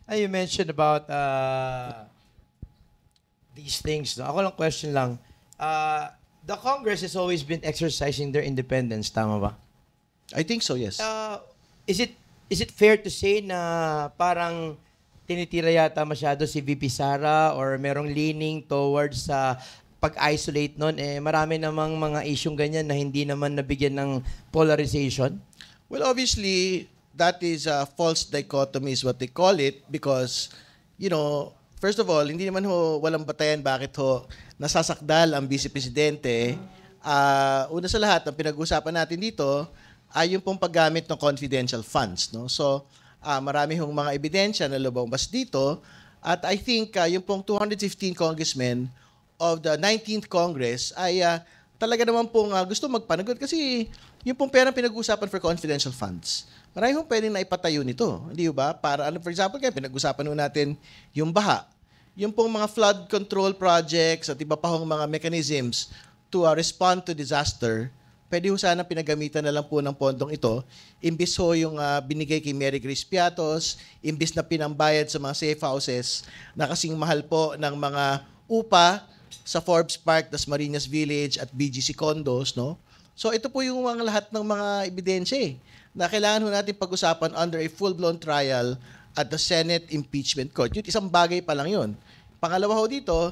You mentioned about these things. No? Ako lang question lang. The Congress has always been exercising their independence, tama ba? I think so, yes. Is it fair to say na parang tinitira yata masyado si VP Sara or merong leaning towards sa pag-isolate nun? Marami namang mga isyong ganyan na hindi naman nabigyan ng polarization. Well, obviously, that is a false dichotomy is what they call it because, first of all, hindi naman walang batayan bakit nasasakdal ang Vice Presidente. Una sa lahat, ang pinag-uusapan natin dito ay yung pong paggamit ng confidential funds. No? So, marami mga ebidensya na lumabas dito at I think yung pong 215 congressmen of the 19th Congress ay talaga naman pong gusto magpanagot kasi yung pong pera pinag-uusapan for confidential funds. Marami pwedeng naipatayo nito, hindi ba? Para, for example, pinag-usapan natin yung baha. Yung pong mga flood control projects at iba pa mga mechanisms to respond to disaster, pwede sana pinagamitan na lang po ng pondong ito. Imbis yung binigay kay Mary Grace Piatos, imbis na pinambayad sa mga safe houses na kasing mahal po ng mga upa sa Forbes Park, Dasmariñas Village at BGC Condos, no? So ito po yung mga lahat ng mga ebidensya na kailangan natin pag-usapan under a full-blown trial at the Senate Impeachment Court. Yun, isang bagay pa lang yun. Pangalawa dito,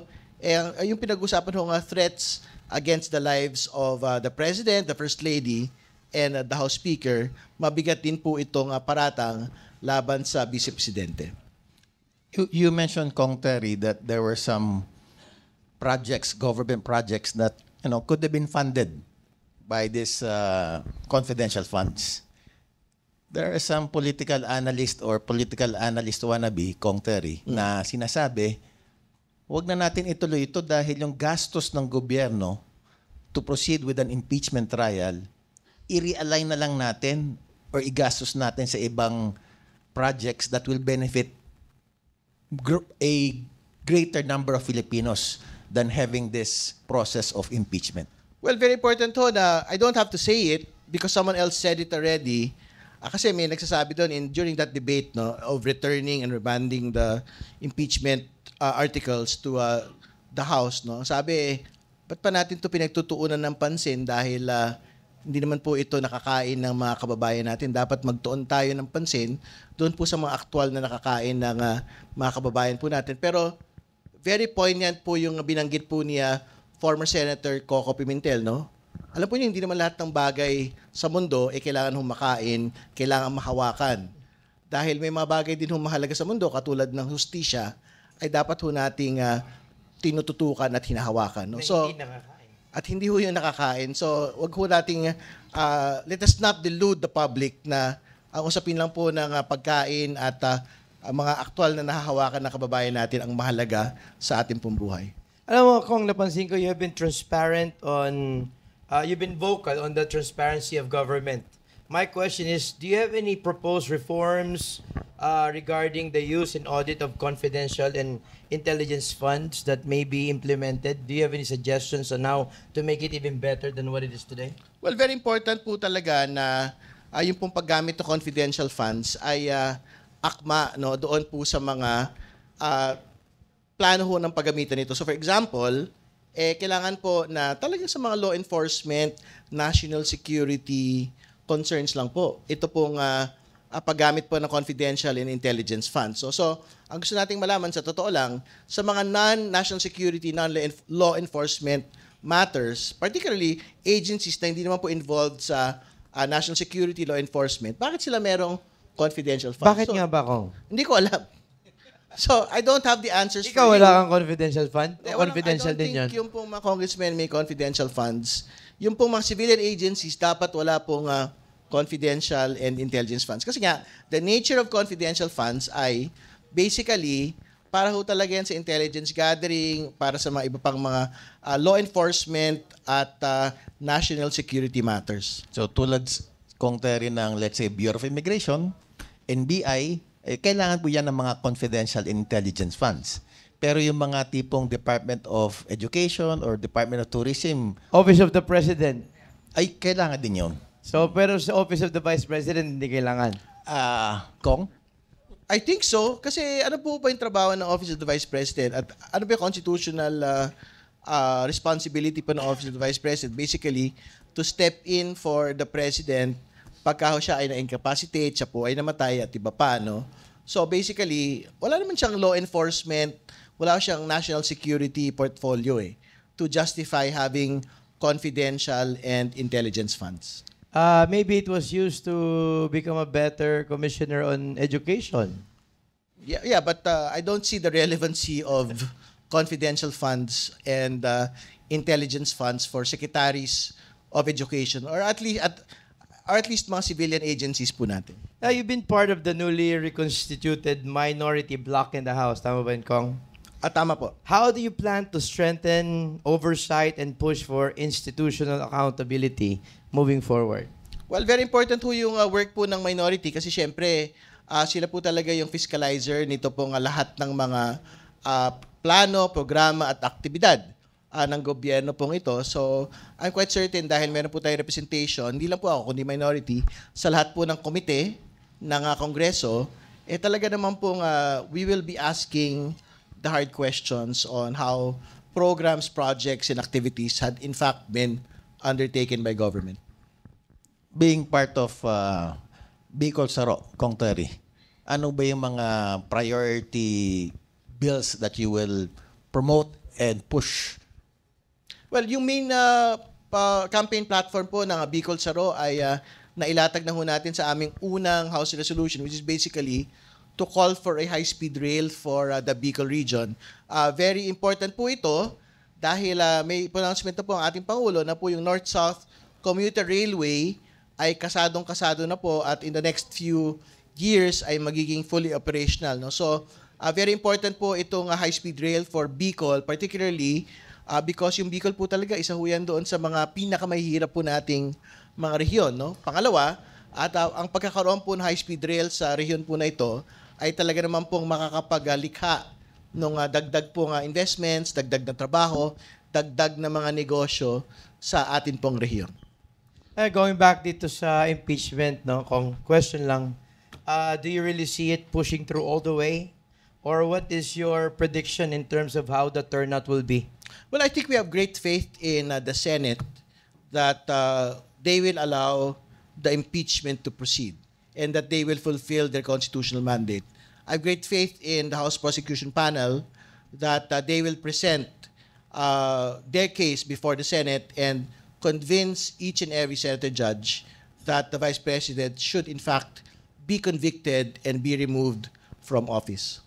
yung pinag-usapan threats against the lives of the President, the First Lady, and the House Speaker. Mabigat din po itong paratang laban sa Vice Presidente. You mentioned, Kong Terry, that there were some projects, government projects that could have been funded by this confidential funds. There are some political analyst or political analyst wannabe, Kong Terry, na sinasabi, wag na natin ituloy ito dahil yung gastos ng gobyerno to proceed with an impeachment trial, i-realign na lang natin or igastos natin sa ibang projects that will benefit a greater number of Filipinos than having this process of impeachment. Well, very important na I don't have to say it because someone else said it already. Kasi may nagsasabi doon during that debate of returning and remanding the impeachment articles to the House. No? Sabi, ba't pa natin ito pinagtutuunan ng pansin dahil hindi naman po ito nakakain ng mga kababayan natin. Dapat magtuon tayo ng pansin doon po sa mga aktual na nakakain ng mga kababayan po natin. Pero very poignant po yung binanggit po niya former Senator Coco Pimentel, no? Alam po niyo, hindi naman lahat ng bagay sa mundo kailangan makain, kailangan mahawakan. Dahil may mga bagay din mahalaga sa mundo, katulad ng hustisya, ay dapat nating tinututukan at hinahawakan. No? So, Hindi nakakain. At hindi yung nakakain. So, wag nating, let us not delude the public na ang usapin lang po ng pagkain at ang mga aktual na nahahawakan ng kababayan natin ang mahalaga sa ating pong buhay. Alam mo, kung napansin ko, you have been transparent on, you've been vocal on the transparency of government. My question is, do you have any proposed reforms regarding the use and audit of confidential and intelligence funds that may be implemented? Do you have any suggestions on how to make it even better than what it is today? Well, very important po talaga na yung pong paggamit ng confidential funds ay akma doon po sa mga plano ng paggamitan nito. So for example, kailangan po na talagang sa mga law enforcement, national security concerns lang po. Ito pong paggamit po ng confidential and intelligence funds. So ang gusto nating malaman sa totoo lang, sa mga non-national security, non-law enforcement matters, particularly agencies na hindi naman po involved sa national security law enforcement, bakit sila merong confidential funds? Bakit nga ba, Kong? Hindi ko alam. So, I don't have the answers Ikaw for you. wala kang confidential fund? Confidential I don't din yan? think yung pong mga congressmen may confidential funds. Yung pong mga civilian agencies, dapat wala pong confidential and intelligence funds. Kasi nga, the nature of confidential funds ay basically para talaga yan sa intelligence gathering, para sa mga iba pang mga law enforcement at national security matters. So tulad Kong Terry ng, let's say, Bureau of Immigration, NBI, kailangan po yan ng mga confidential intelligence funds. Pero yung mga tipong Department of Education or Department of Tourism, Office of the President. ay kailangan din yun. So, pero sa Office of the Vice President, hindi kailangan. Kong? I think so. Kasi ano po ba yung trabaho ng Office of the Vice President? At ano ba yung constitutional responsibility po ng Office of the Vice President? Basically, to step in for the President pagka siya ay na-incapacitate, siya po ay namatay at iba pa, no? So basically, wala naman siyang law enforcement, wala siyang national security portfolio to justify having confidential and intelligence funds. Maybe it was used to become a better commissioner on education. Yeah, but I don't see the relevancy of confidential funds and intelligence funds for secretaries of education or at least mga civilian agencies po natin. You've been part of the newly reconstituted minority bloc in the House. Tama ba yun, Kong? Tama po. How do you plan to strengthen oversight and push for institutional accountability moving forward? Well, very important po yung work po ng minority kasi syempre sila po talaga yung fiscalizer nito pong lahat ng mga plano, programa at aktibidad ng gobyerno pong ito. So, I'm quite certain dahil meron po tayong representation, hindi lang po ako kundi minority, sa lahat po ng komite ng Kongreso, talaga naman pong we will be asking the hard questions on how programs, projects, and activities had in fact been undertaken by government. Being part of Bicol Saro, Kong Terry, ano ba yung mga priority bills that you will promote and push? Well, yung main campaign platform po ng Bicol Saro ay nailatag na ho natin sa aming unang House resolution, which is basically to call for a high-speed rail for the Bicol region. Very important po ito dahil may pronouncement na po ang ating Pangulo na po yung North-South Commuter Railway ay kasadong-kasado na po at in the next few years ay magiging fully operational. No? So, very important po itong high-speed rail for Bicol, particularly because yung Bicol po talaga isa ho yan doon sa mga pinakamahihirap po nating mga rehiyon. No? Pangalawa, at ang pagkakaroon po ng high-speed rail sa rehiyon po na ito ay talaga naman pong makakapaglikha ng dagdag po investments, dagdag na trabaho, dagdag na mga negosyo sa atin pong rehiyon. Going back dito sa impeachment, no, Kong, question lang, do you really see it pushing through all the way? Or what is your prediction in terms of how the turnout will be? Well, I think we have great faith in the Senate that they will allow the impeachment to proceed and that they will fulfill their constitutional mandate. I have great faith in the House Prosecution Panel that they will present their case before the Senate and convince each and every senator judge that the Vice President should in fact be convicted and be removed from office.